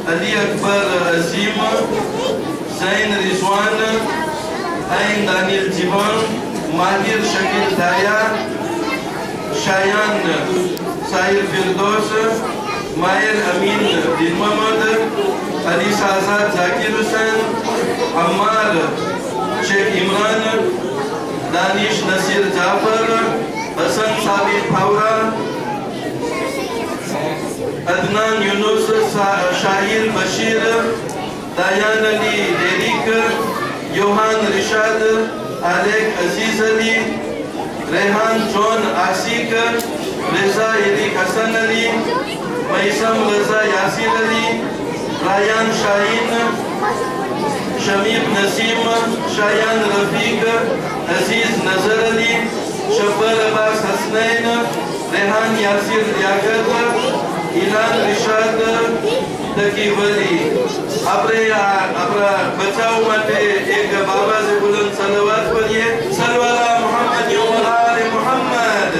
علي أكبر عزيم زين رضوان عين دانيال جيبان ماهر شكل دايا شايان ساير فردوس ماهر أمين دين محمد علي سازاد زاكر حسين عمار شيخ إمران دانش نصير جعفر حسن ثابت فورا عدنان يونس شاهين بشير دایان علی دیریک یوهان رشاد آلیک عزیز علی ریحان جون آسیک رضا ایریک حسن علی میسم رضا یاسین علی رایان شاہین شمیب نسیم شایان رفیق عزیز نظر علی شبر عباس حسنین ریحان یاسر لیاقت ایلان رشاد دکی ولی अपना बचाव माटे एक बाबा से बुलंद सलवात पढ़िए सल्लल्लाहु मोहम्मद व आले मोहम्मद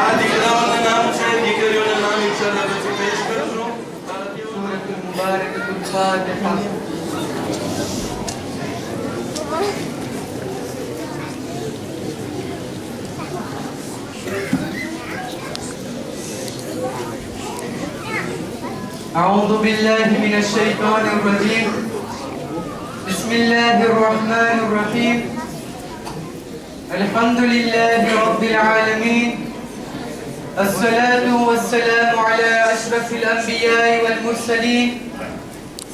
आदि ग्राम नाम से दिकरियों का नाम इंशाअल्लाह बच्चे पेश करूं मुबारक फातिहा أعوذ بالله من الشيطان الرجيم بسم الله الرحمن الرحيم الحمد لله رب العالمين الصلاة والسلام على أشرف الأنبياء والمرسلين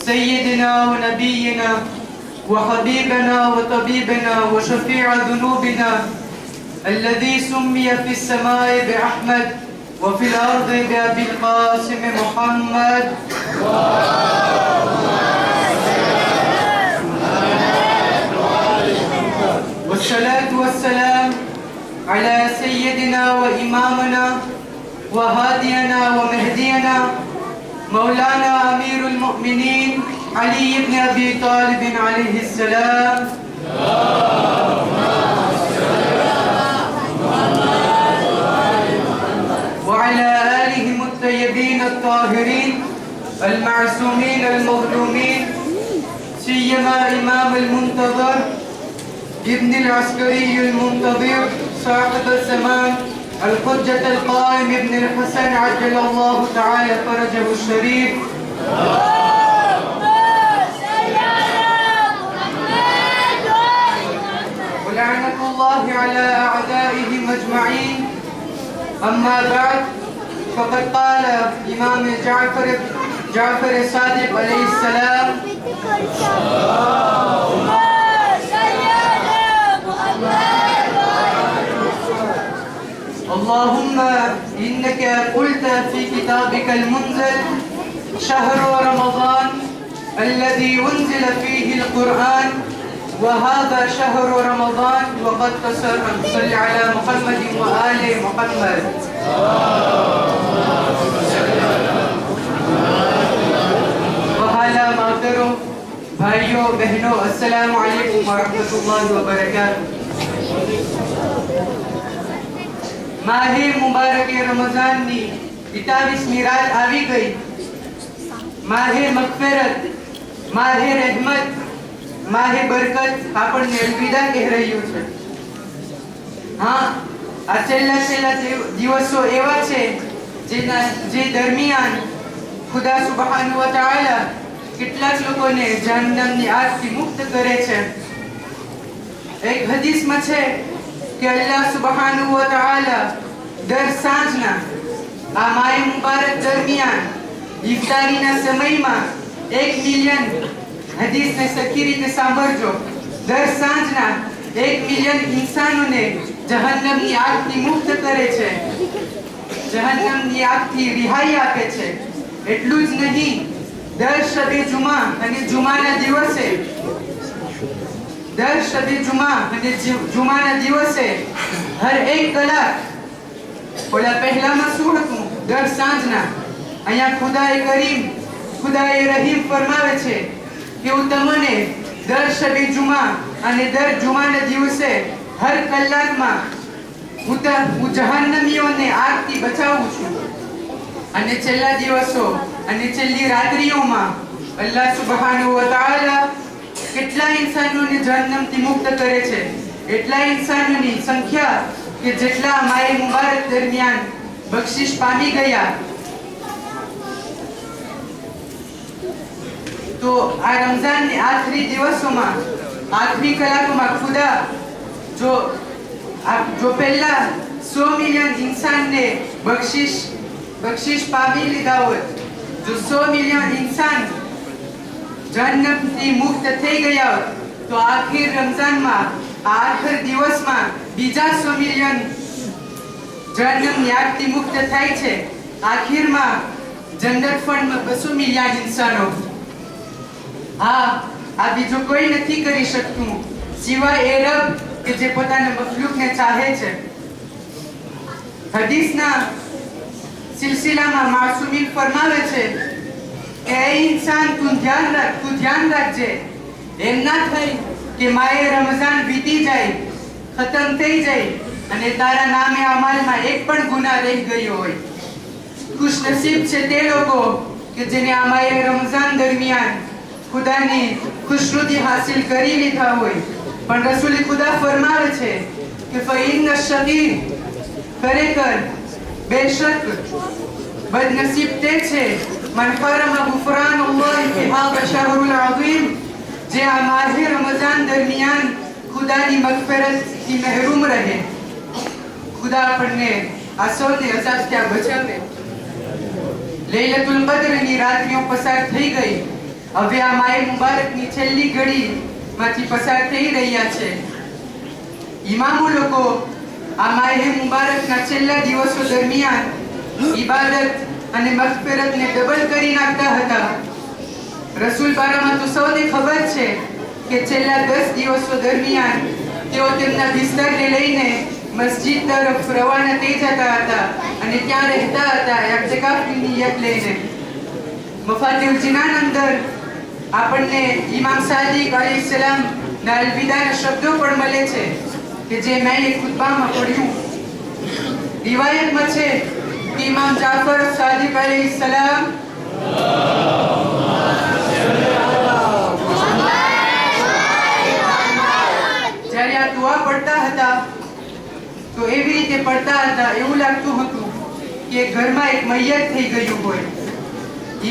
سيدنا ونبينا وحبيبنا وطبيبنا وشفيع ذنوبنا الذي سمي في السماء بأحمد وفي الأرض بأبي القاسم محمد والصلاة والسلام على سيدنا وإمامنا وهادينا ومهدينا مولانا أمير المؤمنين علي بن أبي طالب عليه السلام المعصومين المظلومين سيما إمام المنتظر ابن العسكري المنتظر صاحب الزمان الحجة القائم ابن الحسن عجل الله تعالى فرجه الشريف. ولعنة الله على أعدائهم أجمعين. أما بعد فقد قال إمام جعفر الصادق عليه السلام: اللهم إنك قلت في كتابك المنزل شهر رمضان الذي أنزل فيه القرآن وهذا شهر رمضان وقد قصر. صل على محمد وآل محمد. वहाला मातरों, भाइयों बहनों, अस्सलाम वालेकुम वरहमतुल्लाहि वबरकातुह। माहे मुबारक रमजान ની 22મી રાત આવી ગઈ. માહે મગફિરત, માહે રહેમત, માહે બરકત આપણને અલવિદા કહી રહ્યું છે. હા, આ છેલ્લા દિવસો એવા છે જે દરમિયાન ખુદા સુબહાનહુ વ તઆલા કેટલાક લોકોને જહન્નમની આગથી મુક્ત કરે છે. એક હદીસમાં છે કે અલ્લાહ સુબહાનહુ વ તઆલા દર સાંજના આ માહ મુબારક દરમિયાન ઇફતારીના સમયમાં 1 મિલિયન, હદીસને સરખી રીતે સાંભળજો, દર સાંજના 1 મિલિયન ઇન્સાનોને જહન્નમની આગથી મુક્ત કરે છે, જહન્નમની આગથી રિહાઈ આપે છે. એટલું જ નહીં, દર શબે જુમા અને જુમાના દિવસે હર 1 કલાક, ઓલા પહેલામાં શું હતું, દર સાંજના, અહીંયા ખુદાએ કરીમ, ખુદાએ રહીમ ફરમાવે છે કે હું તમને દર શબે જુમા અને દર જુમાના દિવસે હર કલાકમાં હું જહન્નમીઓને આગથી બચાવું છું. અને છેલ્લા દિવસો અને છેલ્લી રાત્રિઓમાં અલ્લાહ સુબહાનહુ વ તઆલા કેટલા ઇન્સાનોને જહન્નમથી મુક્ત કરે છે. એટલા ઇન્સાનોની સંખ્યા કે જેટલા માહ મુબારક દરમિયાન બક્ષિશ પામી ગયા. તો આ રમઝાનની આખરી દિવસોમાં, આખરી કલાકોમાં ખુદા જો પહેલા 100 મિલિયન ઇન્સાનને બક્ષિશ પામી લીધા હોત, જો 100 મિલિયન ઇન્સાન જહન્નમથી મુક્ત થઈ ગયા હોત, તો આખિર રમઝાનમાં, આખર દિવસમાં બીજા 100 મિલિયન જહન્નમની આગથી મુક્ત થાય છે. આખિરમાં જન્નત ફંડમાં 200 મિલિયન ઇન્સાનો. હા, આ બીજું કોઈ નથી કરી શકતું સિવાય એ રબ કે જે પોતાના મખલુકને ચાહે છે. હદીસના સિલસિલામાં માસૂમીન ફરમાવે છે કે એ ઇન્સાન તું ધ્યાન રાખજે, એમ ના થાય કે માહે રમઝાન વીતી જાય, ખતમ થઈ જાય અને તારા નામે અમલમાં એક પણ ગુનાહ રહી ગયો હોય. ખુશનસીબ છે તે લોકો કે જેને આ માહે રમઝાન દરમિયાન ખુદાની ખુશનુદી હાસિલ કરી લીધા હોય. પણ રસૂલ ખુદા ફરમાવે છે કે ફઇન્ન શગીર, ખરેખર બેશક બદનસીબ તે છે મન હરમ ગુફરાન અલ્લાહ ફી હાદા શહરુલ અઝીમ, જે આ માહ રમઝાન દરમિયાન ખુદાની મગફિરતથી મહેરૂમ રહે. ખુદા આપણને આ સૌને અઝાબથી બચાવે. લૈલતુલ કદ્રની રાત્રિઓ પસાર થઈ ગઈ. હવે આ માહ મુબારકની છેલ્લી ઘડીમાંથી પસાર થઈ રહ્યા છે. ઇમામો લોકો આ માહ મુબારકના છેલ્લા દિવસો દરમિયાન ઇબાદત અને મગફિરતને ડબલ કરી નાખતા હતા. રસૂલ બારામાં તો સૌને ખબર છે કે છેલ્લા 10 દિવસો દરમિયાન તેઓ તેમના બિસ્તરને લઈને મસ્જિદ તરફ રવાના થઈ જતા હતા અને ત્યાં રહેતા હતા ઇત્તિકાફની નિયત લઈને. મફાતિહુલ જીનાન અંદર આપણને ઇમામ સાદિક અલૈહિસ્સલામ ના અલવિદાના શબ્દો પણ મળે છે કે જે મેં એક ખુતબામાં પઢ્યું. રિવાયતમાં છે કે ઇમામ જાફર સાદિક અલૈહિસ્સલામ જ્યારે આ દુઆ પડતા હતા તો એવી રીતે પડતા હતા એવું લાગતું હતું કે ઘરમાં એક મૈયત થઈ ગયું હોય.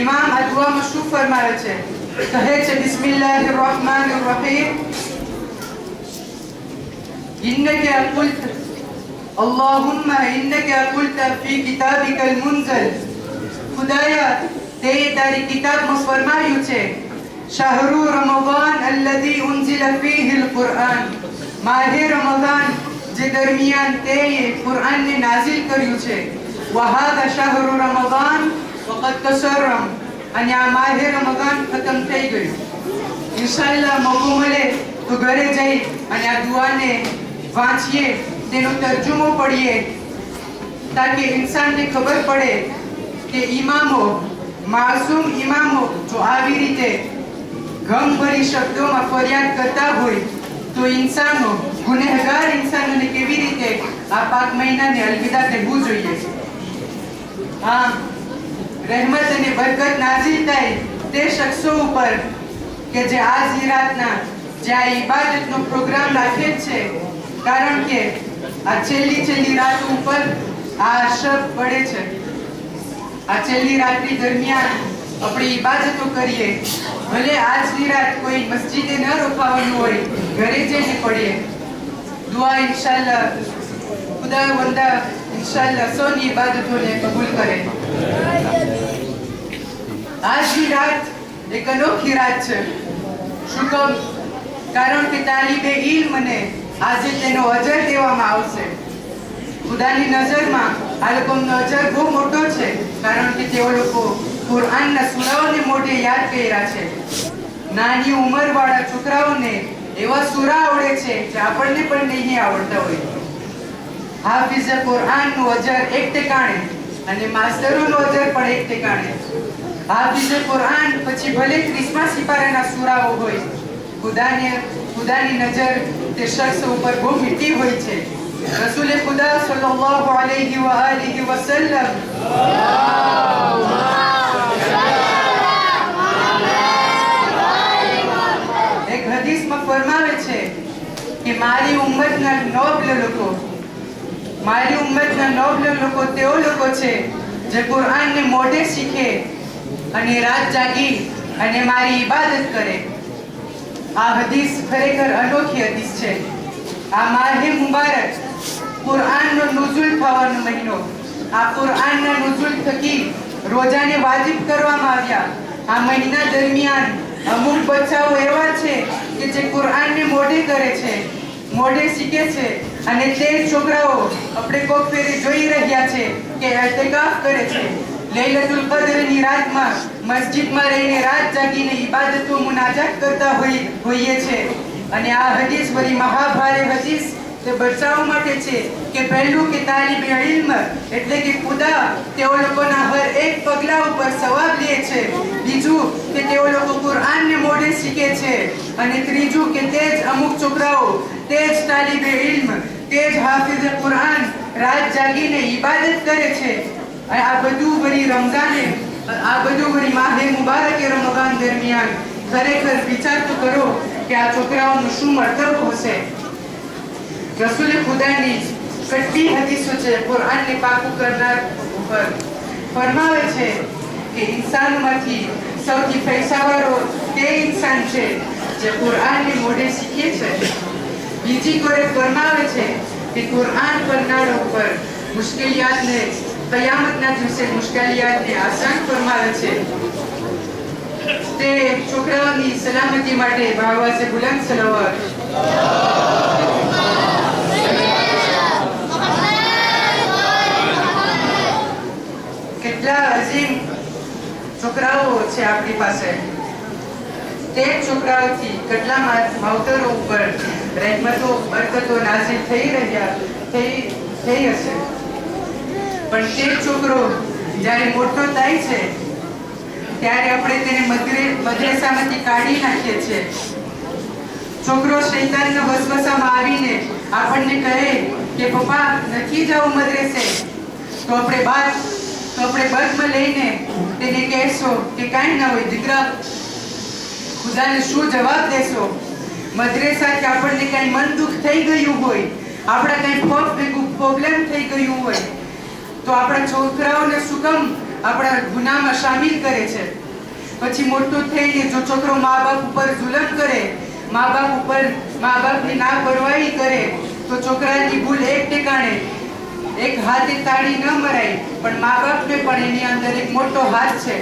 ઇમામ આ દુઆમાં શું ફરમાવે છે? કહે છે બિસ્મિલ્લાહિર રહમાનિર રહીમ ઇન્નકા કુલ્ત અલ્લાહુમ્મા ઇન્નકા કુલ્ત ફી કિતાબિકલ મુનઝલ. ખુદાયા તે તારી કિતાબમાં ફરમાયું છે શહરુ રમઝાન અલ્લઝી ઉન્ઝિલ ફીહિલ કુરઆન. માહે રમઝાન જે દરમિયાન તે કુરઆનને નાઝિલ કર્યું છે. વહાદા શહરુ રમઝાન વકદ તસરમ. અને આ માહે રમઝાન ખતમ થઈ ગયું. ઇન્શાઅલ્લાહ મોકો મળે તો ઘરે જઈ અને આ દુઆને વાંચીએ, તેનો તર્જુમો પઢીએ, તાકી ઇન્સાનને ખબર પડે કે ઇમામો, માસૂમ ઇમામો જો આવી રીતે ગમભરી શબ્દોમાં ફરિયાદ કરતા હોય તો ઇન્સાનો, ગુનેહગાર ઇન્સાનોને કેવી રીતે આ પાક મહિનાને અલવિદા કહેવું જોઈએ. હા, રહેમત અને બરકત નાઝિલ થાય તે શખ્સો ઉપર કે જે આજની રાતના જે આ ઇબાદતનો પ્રોગ્રામ રાખેલ છે, કારણ કે આ છેલ્લી રાત ઉપર આ શબ પડે છે. આ છેલ્લી રાત્રિ દરમિયાન આપણે ઇબાદતો કરીએ. ભલે આજની રાત કોઈ મસ્જિદે ન રોકાવાનું હોય, ઘરે જઈને પડીએ. દુઆ ઇન્શાઅલ્લાહ ખુદાવંદ ઇન્શાઅલ્લાહ સૌની ઇબાદતોને કબૂલ કરે. આજની રાત એક અનોખી રાત છે. શું કહું? કારણ કે તાલીબે ઇલ્મને આજે તેનો અજર દેવામાં આવશે. ખુદાની નજરમાં આ લોકોનો અજર બહુ મોટો છે, કારણ કે તેઓ લોકો કુરઆનના સૂરાઓને મોઢે યાદ કર્યા છે. નાની ઉંમરવાળા છોકરાઓને એવા સૂરા આવડે છે જે આપણને પણ નહીં આવડતા હોય. હાફિઝ કુરઆનનું અજર એક ઠેકાણે અને માસ્ટરોનું અજર પણ એક ઠેકાણે. હાફિઝ કુરઆન પછી ભલે 30મા સિપારાના સૂરાઓ હોય, ખુદાની નજર તે શખ્સ ઉપર બહુ મીઠી હોય છે. રસૂલ ખુદા સલ્લલ્લાહુ અલૈહિ વ આલિહિ વસલ્લમ એક હદીસમાં ફરમાવે છે કે મારી ઉમ્મતના નોબલ લોકો તેઓ લોકો છે જે કુરઆનને મોઢે શીખે અને રાત જાગી અને મારી ઇબાદત કરે. આ હદીસ ખરેખર અનોખી હદીસ છે. આ માહે મુબારક કુરઆનનો નુઝુલ થવાનો મહિનો. આ કુરઆનના નુઝુલ થકી રોજાને વાજિબ કરવામાં આવ્યા. આ મહિના દરમિયાન અમુક બચ્ચાઓ એવા છે કે જે કુરઆનને મોઢે કરે છે, મોઢે શીખે છે, અને તે છોકરાઓ આપણે કોક ફેરી જોઈ રહ્યા છે કે ઇતિકાફ કરે છે. લૈલતુલ કદ્રની રાતમાં મસ્જિદમાં રહીને રાત જાગીને ઇબાદતો મુનાજાત કરતા હોઈએ છે. અને આ હદીસ બધી મહાભારે હદીસ તે બચ્ચાઓ માટે છે કે પહેલું કે તાલીબે ઇલ્મ એટલે કે ખુદા તેઓ લોકોના હર એક પગલા ઉપર સવાબ લે છે. બીજું કે તેઓ લોકો કુરઆનને મોઢે શીખે છે. અને ત્રીજું કે તે જ અમુક છોકરાઓ, તે જ તાલીબે ઇલ્મ, તે જ હાફિઝ કુરઆન રાત જાગીને ઇબાદત કરે છે. અને આ બધું વળી રમઝાને, આ બધું વળી માહે મુબારકે રમઝાન દરમિયાન ખરેખર વિચાર તો કરો કે આ છોકરાઓનું શું મર્તબો હશે. રસૂલ ખુદાની કેટલી હદીસો છે કુરઆનને પાકું કરનાર ઉપર. ફરમાવે છે કે ઇન્સાનમાંથી સૌથી પૈસાવાળો તે ઇન્સાન છે જે કુરઆનને મોઢે શીખે છે. બીજી કોરે ફરમાવે છે કે કુરઆન પડનાર ઉપર મુશ્કેલિયાતને કયામતના દિવસે મુશ્કેલિયાતને આસાન ફરમાવે છે. તે છોકરાઓની સલામતી માટે ભાવવા છે બુલંદ સલાવત. કેટલા અઝીમ છોકરાઓ છે આપણી પાસે. તે છોકરાઓથી કેટલા માવતરો ઉપર રહેમતો બરકતો નાઝિલ થઈ હશે. પણ તે છોકરો જ્યારે મોટો થાય છે ત્યારે આપણે તેને મદ્રેસામાંથી કાઢી નાખીએ છીએ. છોકરો શૈતાનના વસવસામાં આવીને આપણને કહે કે પપ્પા નથી જવું મદ્રેસે, તો આપણે તો આપણે બદમાં લઈને તેને કહેશો કે કાંઈ ના હોય દીકરા, ખુદાને શું જવાબ દેશો? મદ્રેસાથી આપણને કાંઈ મન દુઃખ થઈ ગયું હોય, આપણા કાંઈ પ્રોબ્લેમ થઈ ગયું હોય, તો આપણા છોકરાઓને શું કામ આપણા ગુનામાં સામેલ કરે છે? પછી મોટો થઈને જો છોકરો મા બાપ ઉપર જુલમ કરે, મા બાપની ના પરવાહી કરે, તો છોકરાની ભૂલ એક ઠેકાણે, એક હાથે તાળી ન મરાય, પણ મા બાપને પણ એની અંદર એક મોટો હાથ છે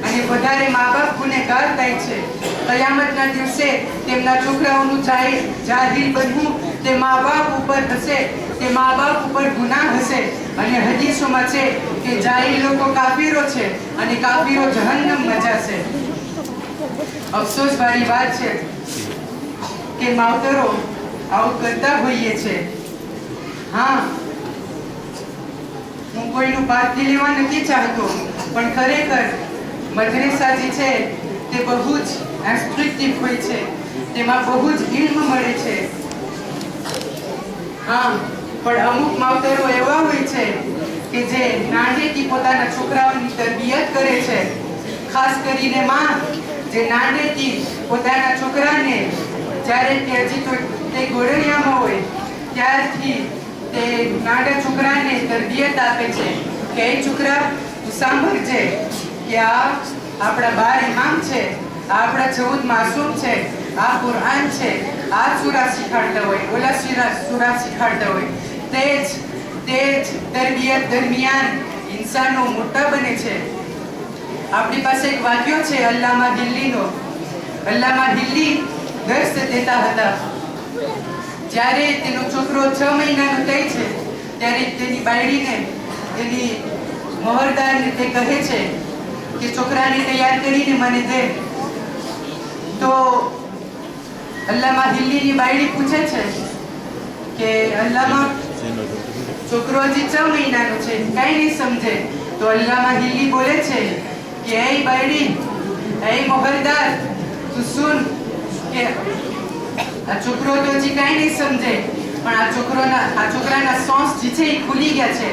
અને વધારે મા બાપ ગુનેગાર થાય છે. કયામતના દિવસે તેમના છોકરાઓનું જાહિલ બનવું તે મા બાપ ઉપર હશે, તે મા બાપ ઉપર ગુનાહ હશે. અને હદીસોમાં છે કે જાહિલ લોકો કાફીરો છે અને કાફીરો જહન્નમમાં જશે. અફસોસ વાળી વાત છે કે માવતરો આવું કરતા હોઈએ છે. હા, હું કોઈનું પાર્ટી લેવા નથી ચાહતો, પણ ખરેખર મદ્રેસા જે છે તે બહુ જ ઇન્સ્ટ્રક્ટિવ હોય છે, તેમાં બહુ જ ઇલ્મ મળે છે. હા, પણ અમુક માવતરો એવા હોય છે કે જે નાનેથી પોતાના છોકરાઓની તરબિયત કરે છે. ખાસ કરીને માં જે નાનેથી પોતાના છોકરાને, જ્યારે તે હજી તો તે ગોળિયામાં હોય ત્યારથી તે નાના છોકરાને તરબિયત આપે છે કે એ છોકરા તું સાંભળજે કે આ આપણા 12 ઇમામ છે, આ આપણા 14 માસૂમ છે, આ કુરાન છે, આ સૂરા શીખવાડતા હોય, ઓલા સૂરા શીખવાડતા હોય. તે જ તરબિયત દરમિયાન ઇન્સાનો મોટા બને છે. આપણી પાસે એક વાક્યો છે અલ્લામા દિલ્હીનો. અલ્લામા દિલ્હી દર્શ દેતા હતા. જ્યારે તેનો છોકરો 6 મહિનાનો થાય છે ત્યારે તેની બાયડીને, તેની મોહરદારને તે કહે છે કે છોકરાને તૈયાર કરીને મને દે. તો અલ્લામા દિલ્હીની બાયડી પૂછે છે કે અલ્લામા, છોકરો હજી 6 મહિનાનો છે, કાંઈ નહીં સમજે. તો અલ્લામા દિલ્હી બોલે છે કે એ બાયડી, એ મોહરદાર, તું સુન કે આ છોકરો તો હજી કાંઈ નહીં સમજે, પણ આ છોકરાના સોંસ જે છે એ ખુલી ગયા છે.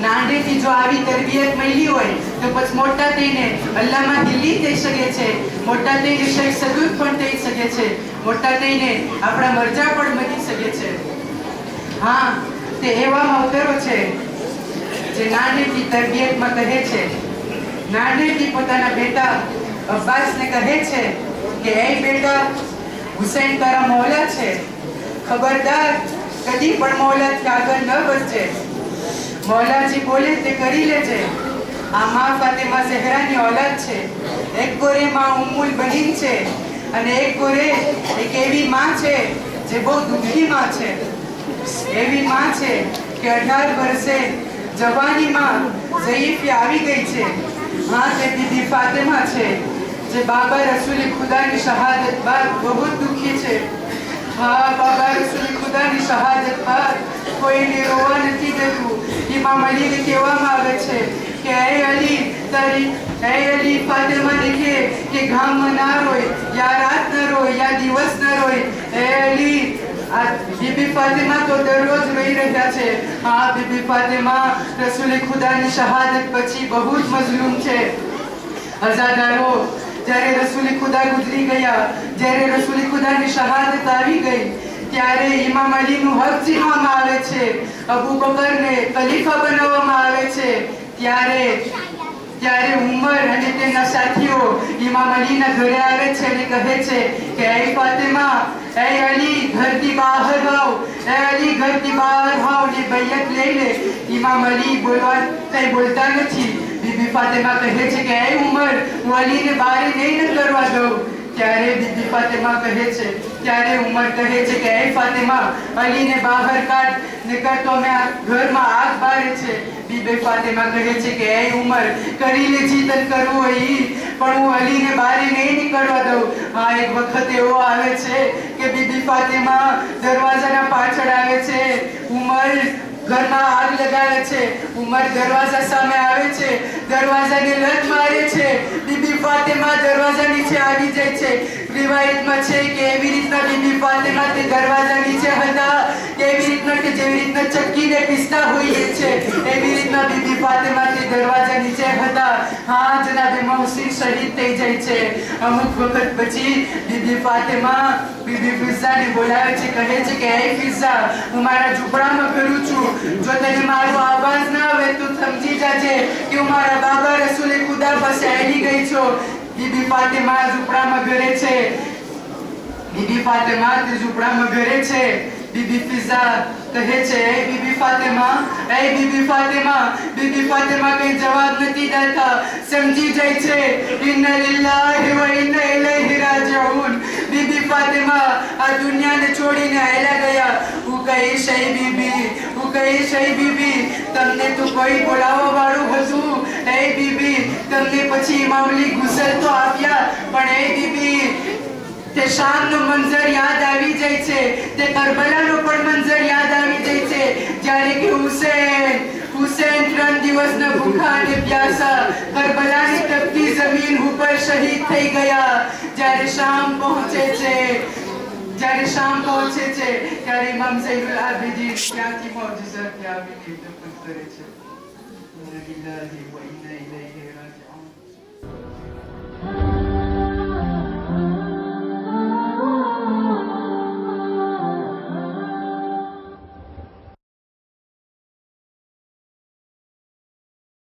નાનેથી જો આવી તરબિયત મળી હોય તો પછી મોટા થઈને અલ્લામા દિલ્હી થઈ શકે છે, મોટા થઈને શેખ સદુદ પણ થઈ શકે છે, મોટા થઈને આપણા મરજા પણ બની શકે છે. હા, તે એવા માવતરો છે જે નાનેથી તરબિયતમાં કહે છે. નાનેથી પોતાના બેટા અબ્બાસને કહે છે કે એ બેટા, હુસૈન તારા મૌલા છે, ખબરદાર કદી પણ મૌલાથી આગળ ન વધજે. મૌલાજી બોલે તે કરી લેજે. આ માં ફાતિમા ઝહરાની ઓલાદ છે. એક ગોરે માં ઉમ્મુલ બનીન છે અને એક ગોરે એક એવી માં છે જે બહુ દુઃખી માં છે. એવી માં છે કે 18 વર્ષે જવાનીમાં ઝઈફી આવી ગઈ છે. હા, તે બીબી ફાતિમા છે જે બાબા રસૂલ ખુદાની શહાદત બાદ બહુ દુઃખી છે. હા, બાબા રસૂલ ખુદાની શહાદત બાદ કોઈને રોવા નથી દેતું. ઇમામ અલીને કહેવામાં આવે છે કે એ અલી ફાતિમા દેખે કે ગામમાં ના રોય, યા રાત ન રોય, યા દિવસ ન રોય. એ અલી, આ બીબી ફાતિમા તો દરરોજ રોઈ રહ્યા છે. હા, બીબી ફાતિમા રસૂલ ખુદાની શહાદત પછી બહુ જ મઝલૂમ છે. અઝાદારો, જ્યારે રસૂલ ખુદા ગુજરી ગયા, જ્યારે રસૂલ ખુદાની શહાદત આવી ગઈ, ત્યારે ઇમામ અલીનું હક છીનવામાં આવે છે, અબુ બકરને ખલીફા બનાવવામાં આવે છે. ત્યારે ઉમર અને તેના સાથીઓ ઇમામ અલીના ઘરે આવે છે અને કહે છે કે એ ફાતિમા, એ અલી ઘરથી બહાર આવ, એ અલી ઘરથી બહાર આવ ને બૈયત લઈ લે. ઇમામ અલી બોલતા નથી. બીબી ફાતિમા કહે છે કે એ ઉમર, હું અલીને બહાર નહીં કરવા દઉં. ત્યારે બીબી ફાતિમા કહે છે, ત્યારે ઉમર કહે છે કે એ ફાતિમા, અલીને બહાર કાઢ, નકર તો અમે આ ઘરમાં આગ બારે છે. બીબી ફાતિમા કહે છે કે એ ઉમર, કરી લે જીતન કરવું હોય, પણ હું અલીને બહાર નહીં નીકળવા દઉં. હા, એક વખત એવો આવે છે કે બીબી ફાતિમા દરવાજાના પાછળ આવે છે. ઉમર ઘરમાં આગ લગાવે છે. ઉમર દરવાજા સામે આવે છે, દરવાજાને લત મારે છે. બીબી ફાતિમા દરવાજા નીચે આવી જાય છે. રિવાયતમાં છે કે એવી રીતના બીબી ફાતિમા તે દરવાજા નીચે હતા, એવી રીતના કે જેવી રીતના ચક્કીને પીસતા હોઈએ છે. એવી રીતના બીબી ફાતિમા તે દરવાજા નીચે હતા. હા જનાબે મોહસિન શહીદ થઈ જાય છે. અમુક વખત પછી બીબી ફાતિમા બીબી ફિઝાને બોલાવે છે, કહે છે કે એ ફિઝા, હું મારા ઝૂંપડામાં કરું છું. જો તને મારો આવાજ ના આવે તો સમજી જાજે કે હું મારા બાબા રસૂલે ખુદા પાસે આવી ગઈ છું. બીબી ફાતિમા ઝૂંપડામાં ઘરે છે. બીબી ફાતિમા તે ઝૂંપડામાં ઘરે છે. બીબી ફિઝા કહે છે, એ બીબી ફાતિમા, એ બીબી ફાતિમા. બીબી ફાતિમા કઈ જવાબ નથી દેતા, સમજી જાય છે. ઇન્ના લિલ્લાહી વ ઇન્ના ઇલૈહિ રાજીઉન. બીબી ફાતિમા આ દુનિયાને છોડીને આયલા ગયા. હું કહીશ એ બીબી, હું કહીશ એ બીબી, તમને તો કોઈ બોલાવવા વાળું હતું. એ બીબી, તમને પછી ઇમામ અલી ગુસલ તો આપ્યા, પણ એ બીબી તે શામનો મંઝર યાદ આવી જાય છે. તે કરબલાનો પણ મંઝર યાદ આવી જાય છે, જ્યારે કે હુસેન 3 દિવસના ભૂખા અને પ્યાસા કરબલાની તપતી જમીન ઉપર શહીદ થઈ ગયા. જ્યારે શામ પહોંચે છે ત્યારે ઇમામ ઝૈનુલ આબિદીન ક્યાંથી મોજેઝાથી આવીને દફન કરે છે. ઇન્ના લિલ્લાહી વ ઇન્ના ઇલૈહિ રાજીઉન.